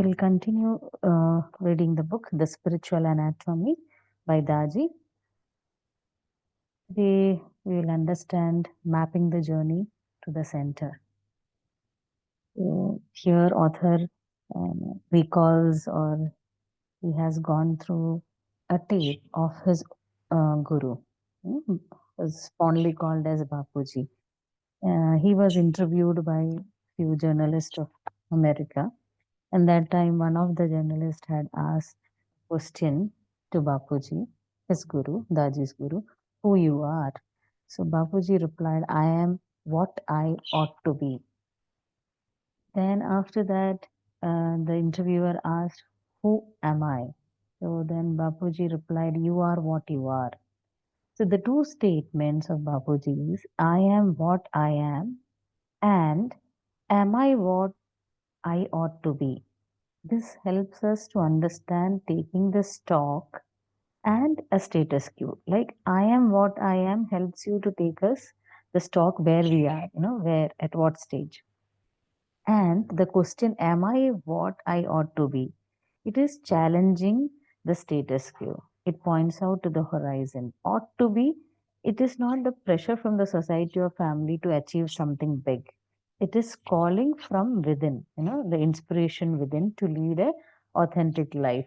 We'll continue reading the book, The Spiritual Anatomy by Daaji. Today, we will understand mapping the journey to the center. Here, author recalls or he has gone through a tape of his guru, was fondly called as Bapuji. He was interviewed by few journalists of America. And that time, one of the journalists had asked question to Bapuji, his guru, Daji's guru, who you are. So Bapuji replied, I am what I ought to be. Then after that, the interviewer asked, who am I? So then Bapuji replied, you are what you are. So the two statements of Bapuji is, I am what I am and am I what I ought to be. This helps us to understand taking the stock and a status quo. Like I am what I am helps you to take us the stock where we are, where at what stage. And the question, am I what I ought to be? It is challenging the status quo. It points out to the horizon. Ought to be, it is not the pressure from the society or family to achieve something big. It is calling from within, the inspiration within to lead a authentic life.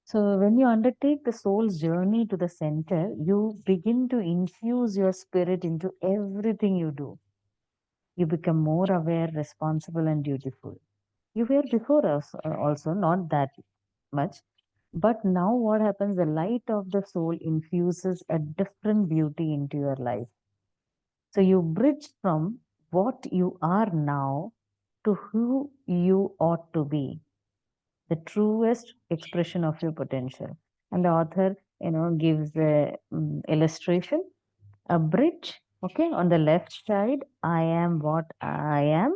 So when you undertake the soul's journey to the center, you begin to infuse your spirit into everything you do. You become more aware, responsible, and dutiful. You were before us also, not that much. But now what happens, the light of the soul infuses a different beauty into your life. So you bridge from what you are now to who you ought to be, the truest expression of your potential. And the author, gives the illustration, a bridge. Okay, on the left side, I am what I am,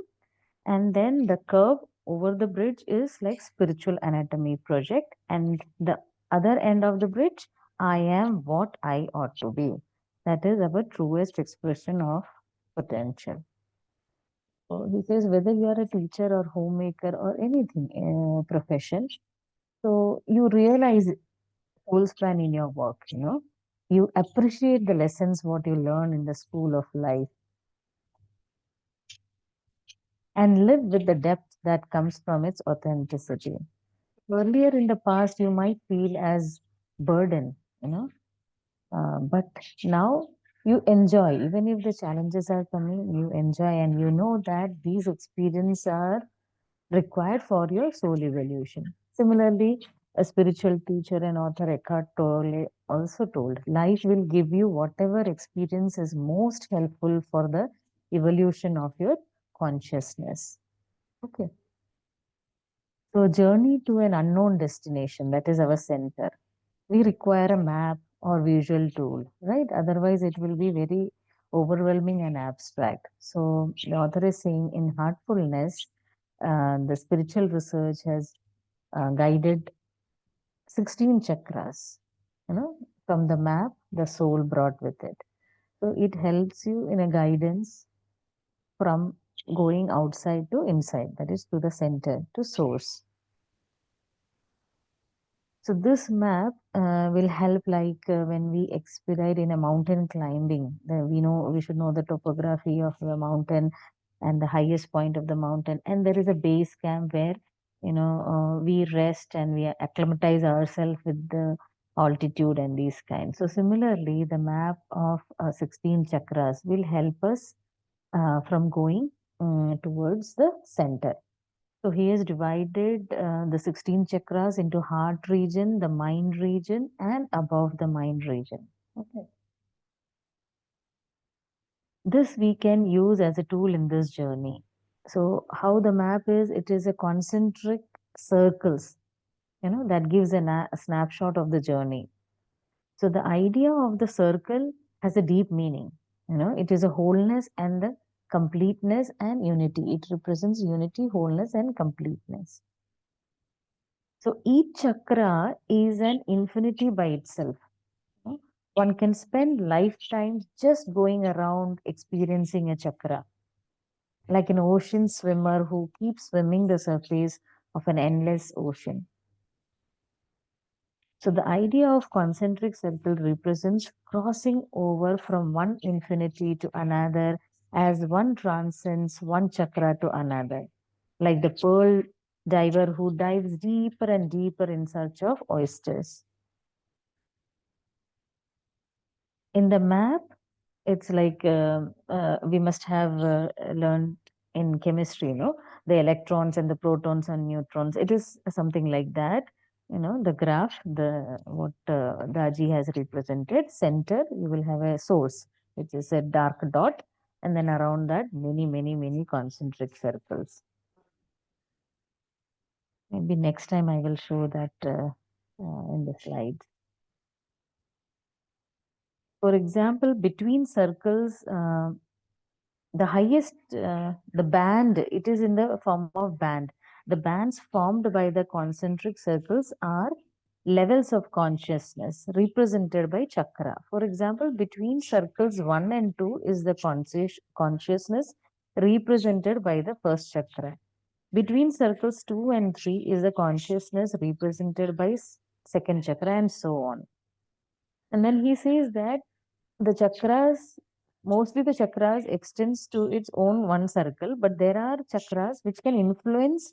and then the curve over the bridge is like spiritual anatomy project, and the other end of the bridge, I am what I ought to be. That is our truest expression of potential. So he says whether you are a teacher or homemaker or anything profession, so you realize whole span in your work, you appreciate the lessons what you learn in the school of life and live with the depth that comes from its authenticity. Earlier in the past, you might feel as burden, but now you enjoy, even if the challenges are coming, you enjoy and you know that these experiences are required for your soul evolution. Similarly, a spiritual teacher and author Eckhart Tolle also told, life will give you whatever experience is most helpful for the evolution of your consciousness. Okay. So, journey to an unknown destination, that is our center. We require a map or visual tool, right? Otherwise, it will be very overwhelming and abstract. So, the author is saying in heartfulness, the spiritual research has guided 16 chakras, from the map the soul brought with it. So, it helps you in a guidance from going outside to inside, that is to the center, to source. So this map will help like when we expedite in a mountain climbing, we know we should know the topography of the mountain and the highest point of the mountain. And there is a base camp where, we rest and we acclimatize ourselves with the altitude and these kinds. So similarly, the map of 16 chakras will help us from going towards the center. So he has divided the 16 chakras into heart region, the mind region, and above the mind region. Okay. This we can use as a tool in this journey. So how the map is, it is a concentric circles, that gives a snapshot of the journey. So the idea of the circle has a deep meaning. It is a wholeness and the completeness and unity. It represents unity, wholeness, and completeness. So each chakra is an infinity by itself. One can spend lifetimes just going around experiencing a chakra, like an ocean swimmer who keeps swimming the surface of an endless ocean. So the idea of concentric circle represents crossing over from one infinity to another as one transcends one chakra to another, like the pearl diver who dives deeper and deeper in search of oysters. In the map, it's like we must have learned in chemistry, the electrons and the protons and neutrons. It is something like that. The graph, the what Daaji has represented. Center, you will have a source, which is a dark dot, and then around that, many, many, many concentric circles. Maybe next time I will show that in the slides. For example, between circles, the highest, the band, it is in the form of band. The bands formed by the concentric circles are levels of consciousness represented by chakra. For example, between circles 1 and 2 is the consciousness represented by the first chakra. Between circles 2 and 3 is the consciousness represented by second chakra, and so on. And then he says that the chakras, mostly the chakras extends to its own one circle, but there are chakras which can influence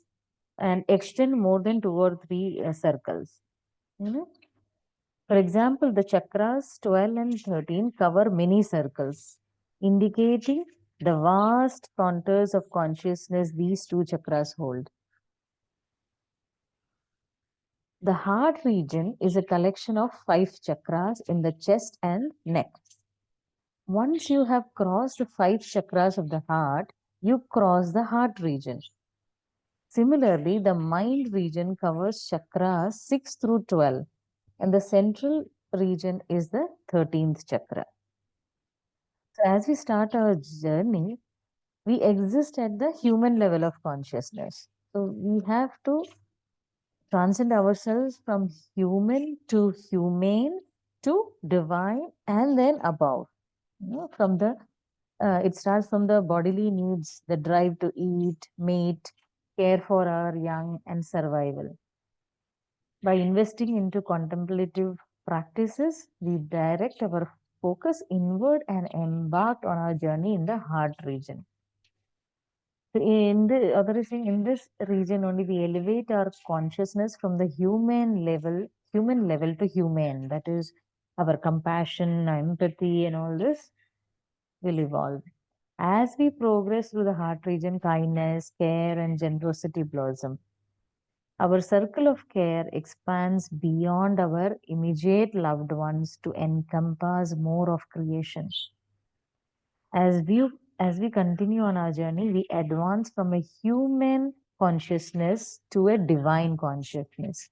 and extend more than two or three circles. For example, the chakras 12 and 13 cover many circles, indicating the vast contours of consciousness these two chakras hold. The heart region is a collection of 5 chakras in the chest and neck. Once you have crossed the 5 chakras of the heart, you cross the heart region. Similarly, the mind region covers chakras 6 through 12, and the central region is the 13th chakra. So, as we start our journey, we exist at the human level of consciousness. So, we have to transcend ourselves from human to humane to divine and then above. From the it starts from the bodily needs, the drive to eat, mate, care for our young, and survival. By investing into contemplative practices, we direct our focus inward and embark on our journey in the heart region. So in the other thing, in this region only, we elevate our consciousness from the human level to humane. That is, our compassion, empathy, and all this will evolve. As we progress through the heart region, kindness, care, and generosity blossom. Our circle of care expands beyond our immediate loved ones to encompass more of creation. As we, as we continue on our journey, we advance from a human consciousness to a divine consciousness.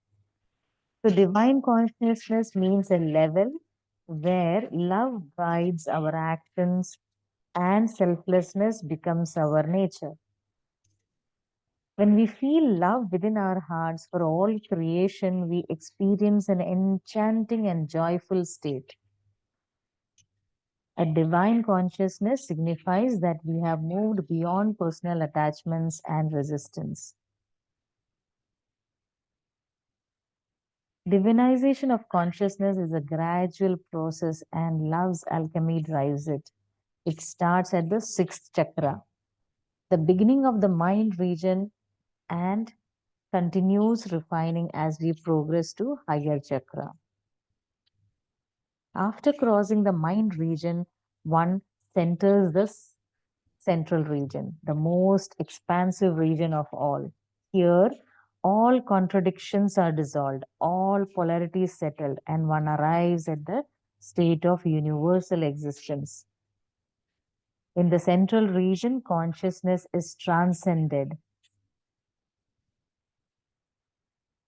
So, divine consciousness means a level where love guides our actions and selflessness becomes our nature. When we feel love within our hearts for all creation, we experience an enchanting and joyful state. A divine consciousness signifies that we have moved beyond personal attachments and resistance. Divinization of consciousness is a gradual process, and love's alchemy drives it. It starts at the sixth chakra, the beginning of the mind region, and continues refining as we progress to higher chakra. After crossing the mind region, one centers the central region, the most expansive region of all. Here, all contradictions are dissolved, all polarities settled, and one arrives at the state of universal existence. In the central region, consciousness is transcended.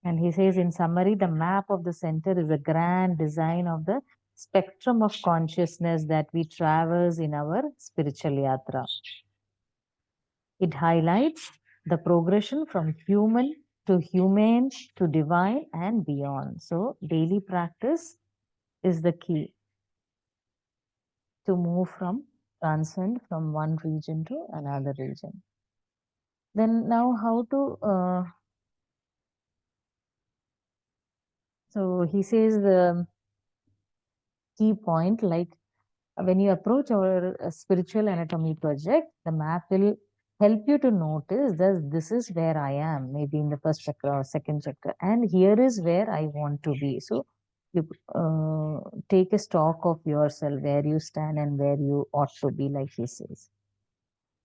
And he says, in summary, the map of the center is a grand design of the spectrum of consciousness that we traverse in our spiritual yatra. It highlights the progression from human to humane to divine and beyond. So, daily practice is the key to move from transcend from one region to another region. Then, now, how to So he says the key point like when you approach our spiritual anatomy project, the map will help you to notice that this is where I am, maybe in the first chakra or second chakra, and here is where I want to be. So you take a stock of yourself, where you stand and where you ought to be, like he says.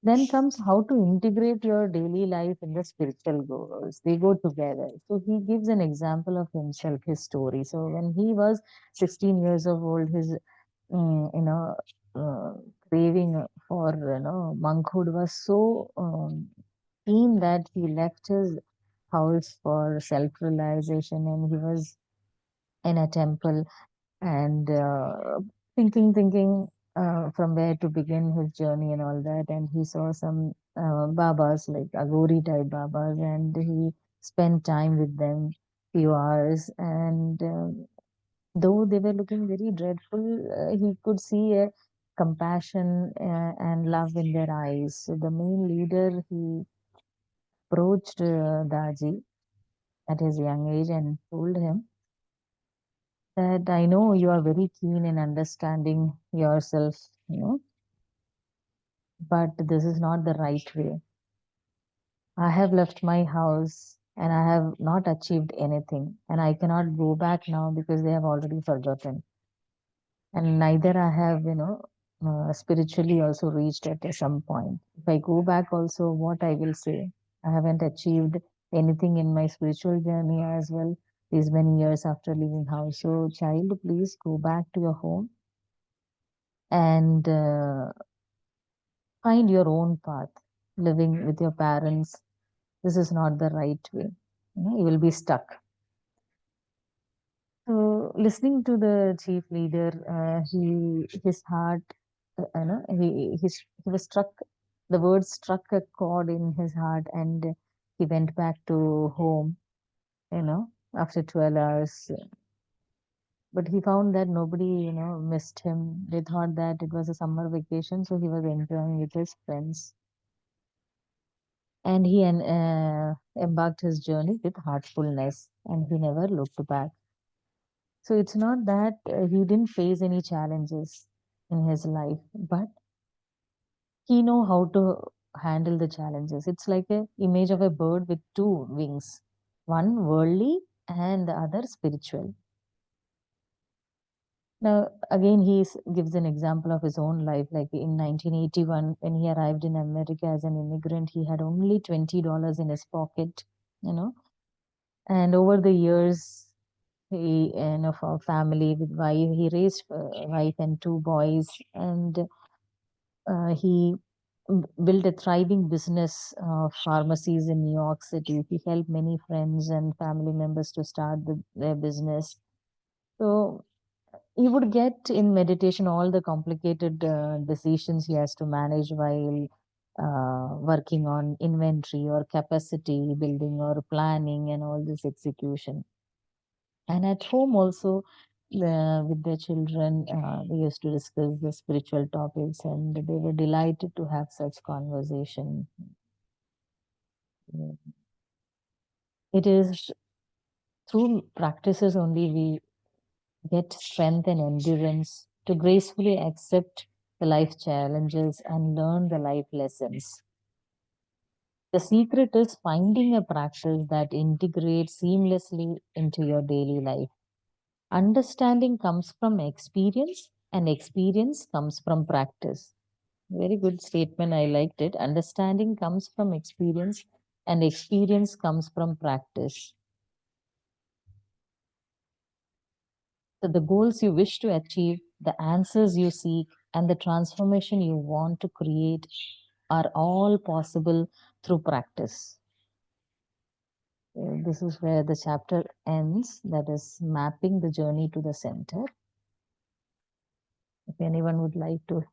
Then comes how to integrate your daily life in the spiritual goals. They go together. So he gives an example of himself, his story. So when he was 16 years of old, his you know uh, craving for monkhood was so keen that he left his house for self-realization, and he was in a temple and thinking from where to begin his journey and all that. And he saw some babas, like Agori type babas, and he spent time with them few hours. And though they were looking very dreadful, he could see a compassion and love in their eyes. So the main leader, he approached Daji at his young age and told him that I know you are very keen in understanding yourself, but this is not the right way. I have left my house and I have not achieved anything, and I cannot go back now because they have already forgotten. And neither I have, spiritually also reached at some point. If I go back, also, what I will say, I haven't achieved anything in my spiritual journey as well these many years after leaving house. So, child, please go back to your home and find your own path. Living with your parents, this is not the right way. You will be stuck. So, listening to the chief leader, his heart, he was struck. The words struck a chord in his heart, and he went back to home. After 12 hours, but he found that nobody, missed him. They thought that it was a summer vacation, so he was enjoying with his friends, and he embarked his journey with heartfulness, and he never looked back. So it's not that he didn't face any challenges in his life, but he know how to handle the challenges. It's like a image of a bird with two wings, one worldly and the other spiritual. Now, again, gives an example of his own life. Like in 1981, when he arrived in America as an immigrant, he had only $20 in his pocket, you know. And over the years, he and of our family with wife, he raised a wife and two boys, and he built a thriving business of pharmacies in New York City. He helped many friends and family members to start their business. So he would get in meditation all the complicated decisions he has to manage while working on inventory or capacity building or planning and all this execution. And at home also, with their children, they used to discuss the spiritual topics, and they were delighted to have such conversation. It is through practices only we get strength and endurance to gracefully accept the life challenges and learn the life lessons. The secret is finding a practice that integrates seamlessly into your daily life. Understanding comes from experience, and experience comes from practice. Very good statement. I liked it. Understanding comes from experience, and experience comes from practice. So, the goals you wish to achieve, the answers you seek, and the transformation you want to create are all possible through practice. This is where the chapter ends, that is, mapping the journey to the center. If anyone would like to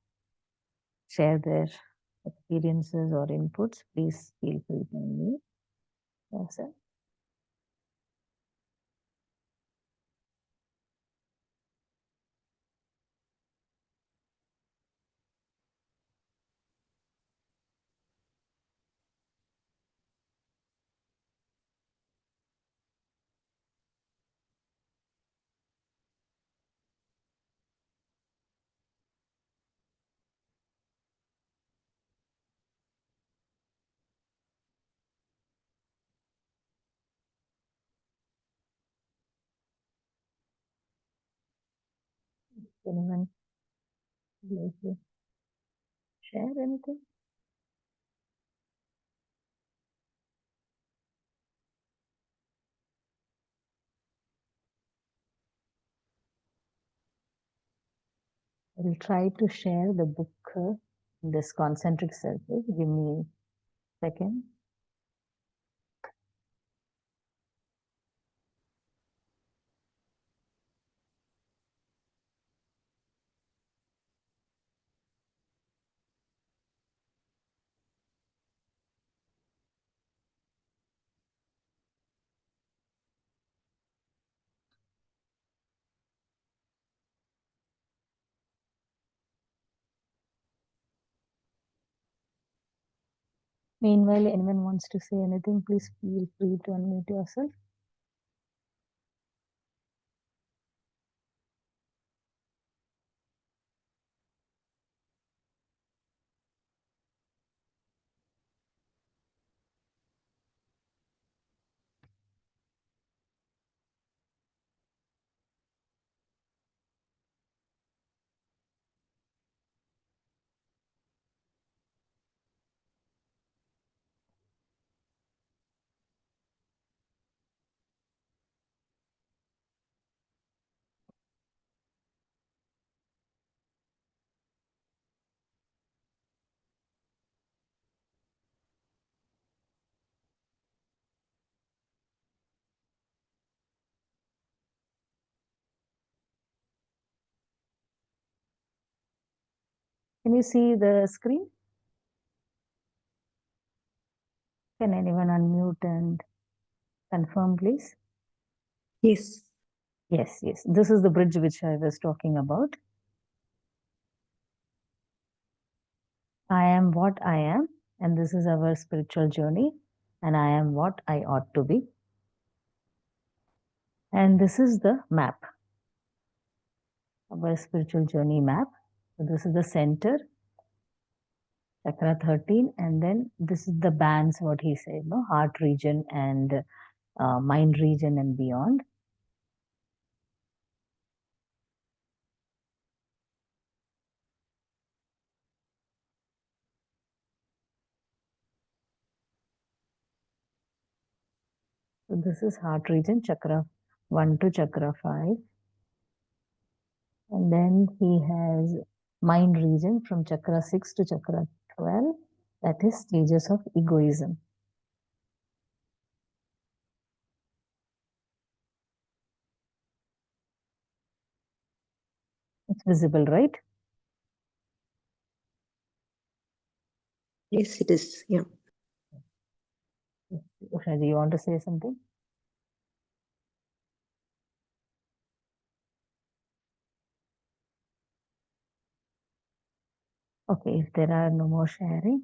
share their experiences or inputs, please feel free to me. Yes, sir. Anyone would like to share anything? I'll try to share the book, this concentric circle. Give me a second. Meanwhile, anyone wants to say anything, please feel free to unmute yourself. Can you see the screen? Can anyone unmute and confirm, please? Yes. Yes, yes. This is the bridge which I was talking about. I am what I am, and this is our spiritual journey, and I am what I ought to be. And this is the map, our spiritual journey map. So this is the center, chakra 13, and then this is the bands, what he said, no, heart region and mind region and beyond. So this is heart region, chakra 1 to chakra 5. And then he has mind region from chakra 6 to chakra 12. That is stages of egoism. It's visible, right? Yes, it is. Yeah. Ushaji, you want to say something? Okay, if there are no more sharing,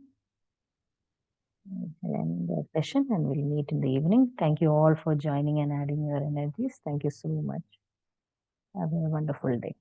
we'll end the session and we'll meet in the evening. Thank you all for joining and adding your energies. Thank you so much. Have a wonderful day.